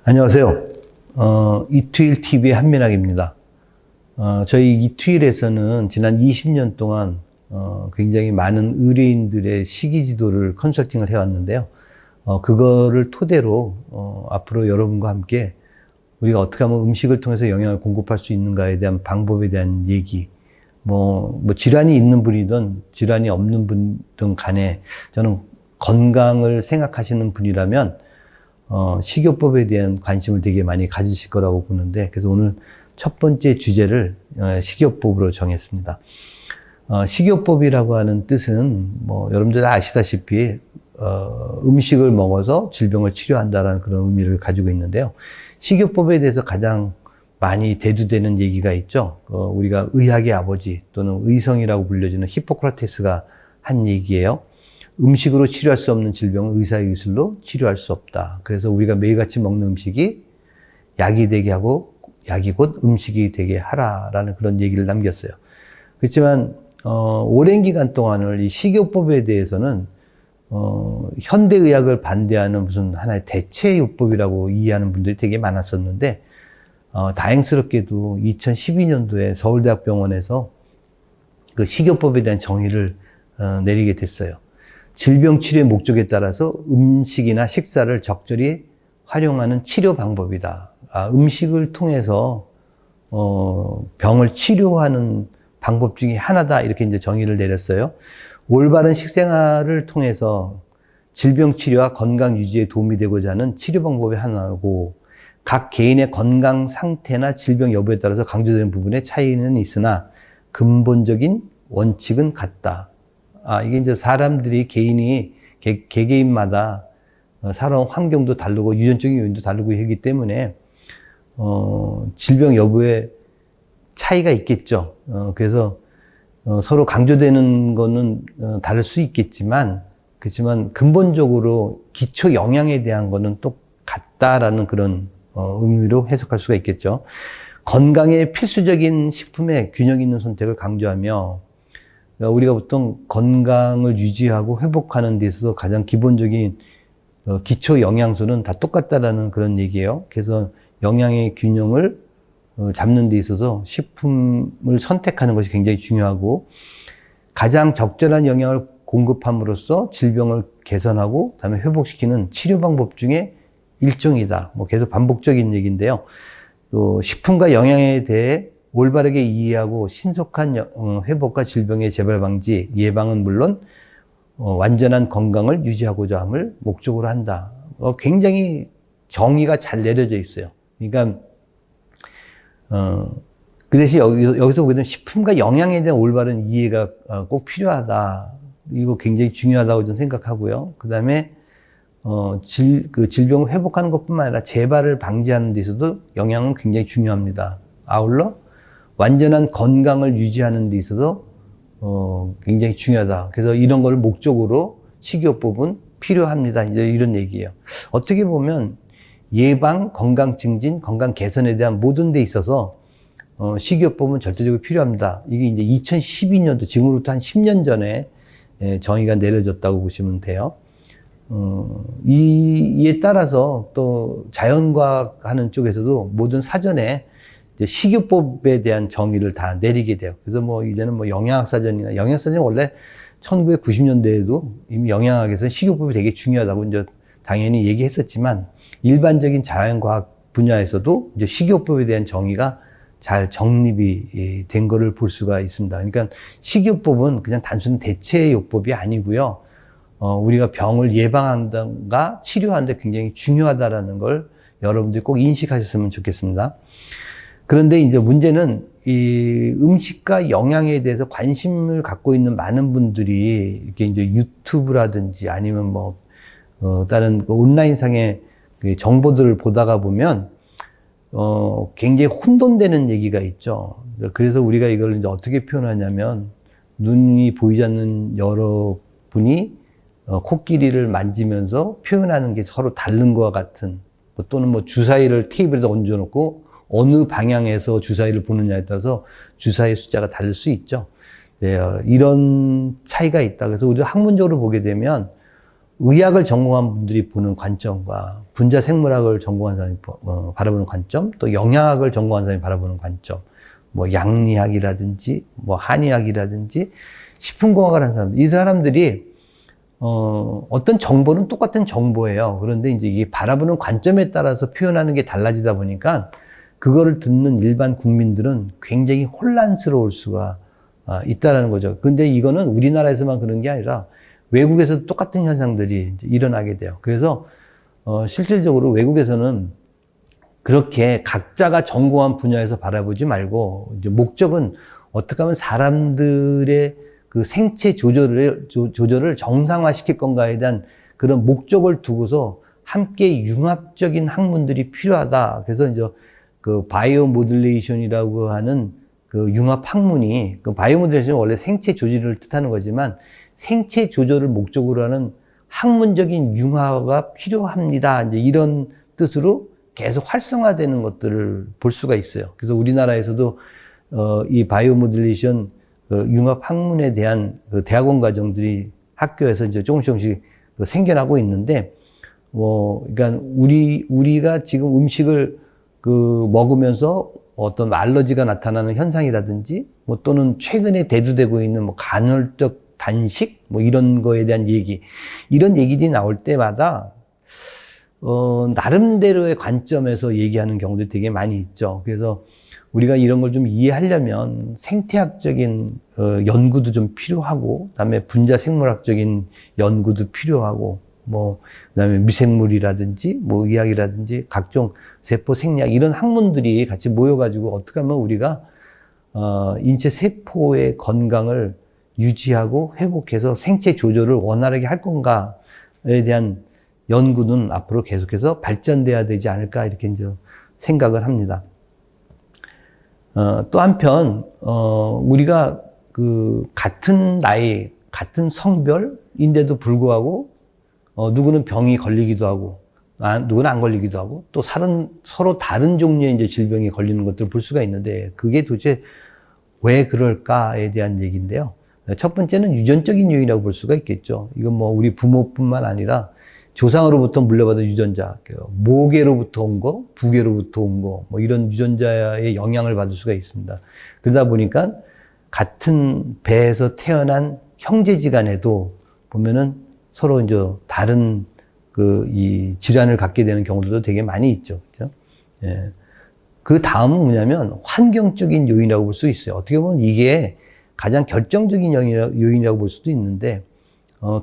안녕하세요. 이투일 TV의 한민학입니다. 저희 이투일에서는 지난 20년 동안 굉장히 많은 의뢰인들의 식이 지도를 컨설팅을 해왔는데요. 그거를 토대로 앞으로 여러분과 함께 우리가 어떻게 하면 음식을 통해서 영양을 공급할 수 있는가에 대한 방법에 대한 얘기, 질환이 있는 분이든 질환이 없는 분든 간에 저는 건강을 생각하시는 분이라면 식이요법에 대한 관심을 되게 많이 가지실 거라고 보는데, 그래서 오늘 첫 번째 주제를 식이요법으로 정했습니다. 식이요법이라고 하는 뜻은 여러분들 아시다시피 음식을 먹어서 질병을 치료한다라는 그런 의미를 가지고 있는데요. 식이요법에 대해서 가장 많이 대두되는 얘기가 있죠. 우리가 의학의 아버지 또는 의성이라고 불려지는 히포크라테스가 한 얘기예요. 음식으로 치료할 수 없는 질병은 의사의 의술로 치료할 수 없다. 그래서 우리가 매일같이 먹는 음식이 약이 되게 하고 약이 곧 음식이 되게 하라라는 그런 얘기를 남겼어요. 그렇지만 오랜 기간 동안을 이 식이요법에 대해서는 현대의학을 반대하는 무슨 하나의 대체요법이라고 이해하는 분들이 되게 많았었는데, 다행스럽게도 2012년도에 서울대학병원에서 그 식이요법에 대한 정의를 내리게 됐어요. 질병 치료의 목적에 따라서 음식이나 식사를 적절히 활용하는 치료 방법이다. 음식을 통해서 병을 치료하는 방법 중에 하나다. 이렇게 이제 정의를 내렸어요. 올바른 식생활을 통해서 질병 치료와 건강 유지에 도움이 되고자 하는 치료 방법의 하나고, 각 개인의 건강 상태나 질병 여부에 따라서 강조되는 부분에 차이는 있으나 근본적인 원칙은 같다. 이게 이제 사람들이 개개인마다 살아온 환경도 다르고 유전적인 요인도 다르고 하기 때문에 질병 여부에 차이가 있겠죠. 그래서 서로 강조되는 거는 다를 수 있겠지만, 그렇지만 근본적으로 기초 영양에 대한 거는 똑같다라는 그런 의미로 해석할 수가 있겠죠. 건강에 필수적인 식품의 균형 있는 선택을 강조하며, 우리가 보통 건강을 유지하고 회복하는 데 있어서 가장 기본적인 기초 영양소는 다 똑같다라는 그런 얘기예요. 그래서 영양의 균형을 잡는 데 있어서 식품을 선택하는 것이 굉장히 중요하고, 가장 적절한 영양을 공급함으로써 질병을 개선하고 그다음에 회복시키는 치료 방법 중에 일종이다. 계속 반복적인 얘기인데요. 또 식품과 영양에 대해 올바르게 이해하고 신속한 회복과 질병의 재발 방지, 예방은 물론 완전한 건강을 유지하고자 함을 목적으로 한다. 굉장히 정의가 잘 내려져 있어요. 그러니까 그 대신 여기서 보게 되면 식품과 영양에 대한 올바른 이해가 꼭 필요하다. 이거 굉장히 중요하다고 저는 생각하고요. 그 다음에 질병을 회복하는 것뿐만 아니라 재발을 방지하는 데 있어도 영양은 굉장히 중요합니다. 아울러 완전한 건강을 유지하는 데 있어서 굉장히 중요하다. 그래서 이런 걸 목적으로 식이요법은 필요합니다. 이제 이런 얘기예요. 어떻게 보면 예방, 건강 증진, 건강 개선에 대한 모든 데 있어서 식이요법은 절대적으로 필요합니다. 이게 이제 2012년도, 지금으로부터 한 10년 전에 정의가 내려졌다고 보시면 돼요. 이에 따라서 또 자연과학 하는 쪽에서도 모든 사전에 식이요법에 대한 정의를 다 내리게 돼요. 그래서 이제는 영양학사전이나, 영양학사전이 원래 1990년대에도 이미 영양학에서 식이요법이 되게 중요하다고 이제 당연히 얘기했었지만, 일반적인 자연과학 분야에서도 이제 식이요법에 대한 정의가 잘 정립이 된 거를 볼 수가 있습니다. 그러니까 식이요법은 그냥 단순 대체요법이 아니고요. 우리가 병을 예방한다든가 치료하는데 굉장히 중요하다라는 걸 여러분들이 꼭 인식하셨으면 좋겠습니다. 그런데 이제 문제는 이 음식과 영양에 대해서 관심을 갖고 있는 많은 분들이 이렇게 이제 유튜브라든지 아니면 다른 온라인상의 정보들을 보다가 보면 굉장히 혼돈되는 얘기가 있죠. 그래서 우리가 이걸 이제 어떻게 표현하냐면, 눈이 보이지 않는 여러분이 코끼리를 만지면서 표현하는 게 서로 다른 것과 같은, 또는 주사위를 테이블에다 얹어놓고 어느 방향에서 주사위를 보느냐에 따라서 주사위 숫자가 다를 수 있죠. 이런 차이가 있다. 그래서 우리가 학문적으로 보게 되면 의학을 전공한 분들이 보는 관점과 분자 생물학을 전공한 사람이 바라보는 관점, 또 영양학을 전공한 사람이 바라보는 관점, 뭐 양리학이라든지 뭐 한의학이라든지 식품공학을 하는 사람들, 이 사람들이 어떤 정보는 똑같은 정보예요. 그런데 이제 이게 바라보는 관점에 따라서 표현하는 게 달라지다 보니까 그거를 듣는 일반 국민들은 굉장히 혼란스러울 수가 있다라는 거죠. 근데 이거는 우리나라에서만 그런 게 아니라 외국에서도 똑같은 현상들이 이제 일어나게 돼요. 그래서 실질적으로 외국에서는 그렇게 각자가 전공한 분야에서 바라보지 말고 이제 목적은 어떻게 하면 사람들의 그 생체 조절을 정상화시킬 건가에 대한 그런 목적을 두고서 함께 융합적인 학문들이 필요하다. 그래서 이제 그 바이오 모듈레이션이라고 하는 그 융합 학문이, 그 바이오 모듈레이션은 원래 생체 조절을 뜻하는 거지만 생체 조절을 목적으로 하는 학문적인 융화가 필요합니다. 이제 이런 뜻으로 계속 활성화되는 것들을 볼 수가 있어요. 그래서 우리나라에서도 이 바이오 모듈레이션 융합 학문에 대한 그 대학원 과정들이 학교에서 이제 조금씩 생겨나고 있는데, 그러니까 우리가 지금 음식을 먹으면서 어떤 알러지가 나타나는 현상이라든지, 뭐 또는 최근에 대두되고 있는 뭐 간헐적 단식, 뭐 이런 거에 대한 이런 얘기들이 나올 때마다, 나름대로의 관점에서 얘기하는 경우들이 되게 많이 있죠. 그래서 우리가 이런 걸 좀 이해하려면 생태학적인 연구도 좀 필요하고, 그다음에 분자 생물학적인 연구도 필요하고, 뭐 그다음에 미생물이라든지 뭐 의학이라든지 각종 세포 생리학 이런 학문들이 같이 모여가지고 어떻게 하면 우리가 인체 세포의 건강을 유지하고 회복해서 생체 조절을 원활하게 할 건가에 대한 연구는 앞으로 계속해서 발전돼야 되지 않을까 이렇게 이제 생각을 합니다. 또 한편 우리가 그 같은 나이, 같은 성별인데도 불구하고 누구는 병이 걸리기도 하고, 누구는 안 걸리기도 하고, 또 서로 다른 종류의 이제 질병이 걸리는 것들을 볼 수가 있는데, 그게 도대체 왜 그럴까에 대한 얘기인데요. 첫 번째는 유전적인 요인이라고 볼 수가 있겠죠. 이건 뭐 우리 부모뿐만 아니라 조상으로부터 물려받은 유전자, 모계로부터 온 거, 부계로부터 온 거, 뭐 이런 유전자의 영향을 받을 수가 있습니다. 그러다 보니까 같은 배에서 태어난 형제지간에도 보면은 서로 이제 다른 이 질환을 갖게 되는 경우도 되게 많이 있죠. 그죠? 예. 그 다음은 뭐냐면 환경적인 요인이라고 볼 수 있어요. 어떻게 보면 이게 가장 결정적인 요인이라고 볼 수도 있는데,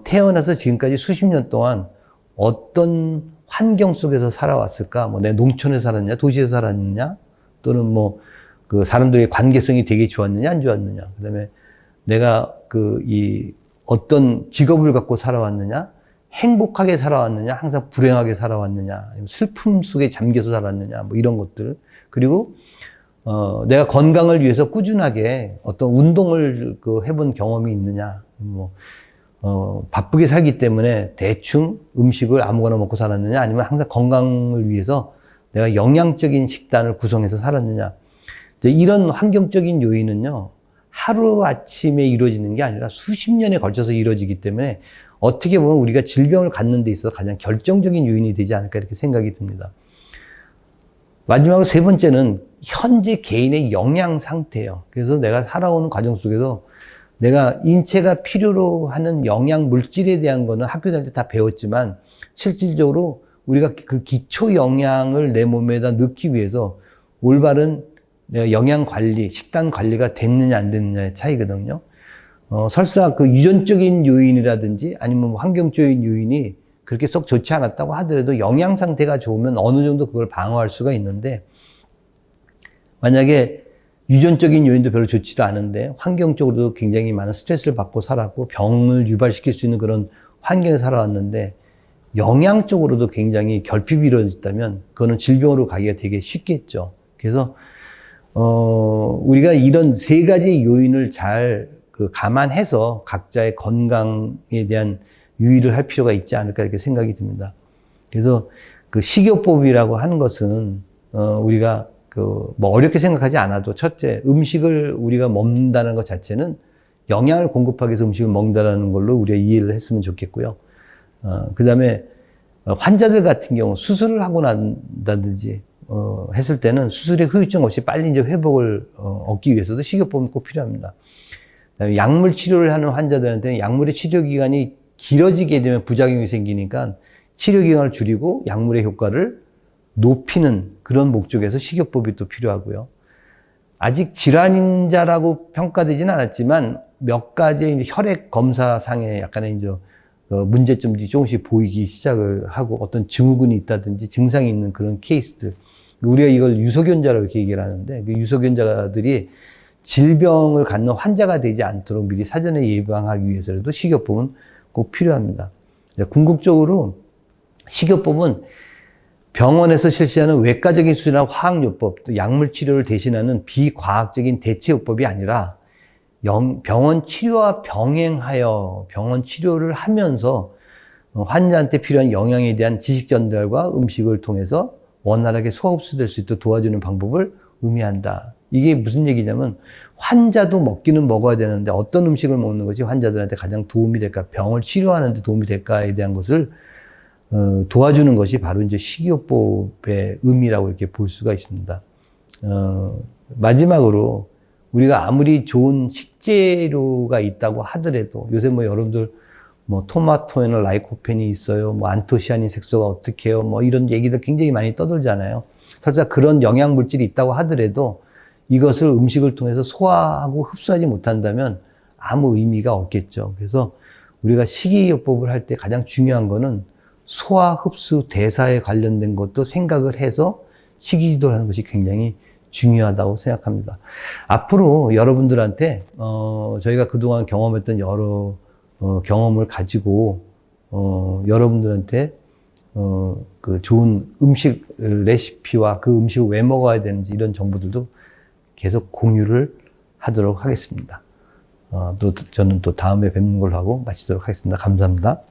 태어나서 지금까지 수십 년 동안 어떤 환경 속에서 살아왔을까? 뭐 내 농촌에 살았냐, 도시에 살았느냐, 또는 뭐 그 사람들의 관계성이 되게 좋았느냐, 안 좋았느냐. 그다음에 내가 어떤 직업을 갖고 살아왔느냐, 행복하게 살아왔느냐, 항상 불행하게 살아왔느냐, 슬픔 속에 잠겨서 살았느냐, 뭐 이런 것들. 그리고 내가 건강을 위해서 꾸준하게 어떤 운동을 해본 경험이 있느냐, 뭐 바쁘게 살기 때문에 대충 음식을 아무거나 먹고 살았느냐, 아니면 항상 건강을 위해서 내가 영양적인 식단을 구성해서 살았느냐. 이런 환경적인 요인은요, 하루아침에 이루어지는 게 아니라 수십 년에 걸쳐서 이루어지기 때문에 어떻게 보면 우리가 질병을 갖는 데 있어서 가장 결정적인 요인이 되지 않을까 이렇게 생각이 듭니다. 마지막으로 세 번째는 현재 개인의 영양 상태예요. 그래서 내가 살아오는 과정 속에서 내가 인체가 필요로 하는 영양 물질에 대한 거는 학교 다닐 때 다 배웠지만, 실질적으로 우리가 그 기초 영양을 내 몸에다 넣기 위해서 올바른 영양 관리, 식단 관리가 됐느냐 안 됐느냐의 차이거든요. 설사 그 유전적인 요인이라든지 아니면 환경적인 요인이 그렇게 썩 좋지 않았다고 하더라도 영양 상태가 좋으면 어느 정도 그걸 방어할 수가 있는데, 만약에 유전적인 요인도 별로 좋지도 않은데 환경적으로도 굉장히 많은 스트레스를 받고 살았고 병을 유발시킬 수 있는 그런 환경에 살아왔는데 영양적으로도 굉장히 결핍이 이루어졌다면 그거는 질병으로 가기가 되게 쉽겠죠. 그래서 우리가 이런 세 가지 요인을 잘 감안해서 각자의 건강에 대한 유의를 할 필요가 있지 않을까 이렇게 생각이 듭니다. 그래서 그 식이요법이라고 하는 것은 우리가 뭐 어렵게 생각하지 않아도, 첫째, 음식을 우리가 먹는다는 것 자체는 영양을 공급하기 위해서 음식을 먹는다는 걸로 우리가 이해를 했으면 좋겠고요. 그 다음에 환자들 같은 경우 수술을 하고 난다든지 했을 때는 수술의 후유증 없이 빨리 이제 회복을 얻기 위해서도 식이요법은 꼭 필요합니다. 그다음에 약물 치료를 하는 환자들한테는 약물의 치료 기간이 길어지게 되면 부작용이 생기니까 치료 기간을 줄이고 약물의 효과를 높이는 그런 목적에서 식이요법이 또 필요하고요. 아직 질환자라고 평가되지는 않았지만 몇 가지 혈액 검사상의 약간의 이제 문제점들이 조금씩 보이기 시작을 하고 어떤 증후군이 있다든지 증상이 있는 그런 케이스들. 우리가 이걸 유소견자라고 이렇게 얘기를 하는데 그 유소견자들이 질병을 갖는 환자가 되지 않도록 미리 사전에 예방하기 위해서라도 식이요법은 꼭 필요합니다. 궁극적으로 식이요법은 병원에서 실시하는 외과적인 수술이나 화학요법, 또 약물 치료를 대신하는 비과학적인 대체요법이 아니라 병원 치료와 병행하여 병원 치료를 하면서 환자한테 필요한 영양에 대한 지식 전달과 음식을 통해서 원활하게 소화 흡수될 수 있도록 도와주는 방법을 의미한다. 이게 무슨 얘기냐면 환자도 먹기는 먹어야 되는데 어떤 음식을 먹는 것이 환자들한테 가장 도움이 될까, 병을 치료하는 데 도움이 될까에 대한 것을 도와주는 것이 바로 이제 식이요법의 의미라고 이렇게 볼 수가 있습니다. 마지막으로 우리가 아무리 좋은 식재료가 있다고 하더라도 요새 뭐 여러분들 뭐 토마토에는 라이코펜이 있어요. 뭐 안토시아닌 색소가 어떻게 해요. 뭐 이런 얘기들 굉장히 많이 떠들잖아요. 설사 그런 영양 물질이 있다고 하더라도 이것을 음식을 통해서 소화하고 흡수하지 못한다면 아무 의미가 없겠죠. 그래서 우리가 식이요법을 할 때 가장 중요한 거는 소화, 흡수, 대사에 관련된 것도 생각을 해서 식이지도를 하는 것이 굉장히 중요하다고 생각합니다. 앞으로 여러분들한테 저희가 그동안 경험했던 여러 경험을 가지고 여러분들한테 그 좋은 음식 레시피와 그 음식을 왜 먹어야 되는지 이런 정보들도 계속 공유를 하도록 하겠습니다. 또 저는 또 다음에 뵙는 걸로 하고 마치도록 하겠습니다. 감사합니다.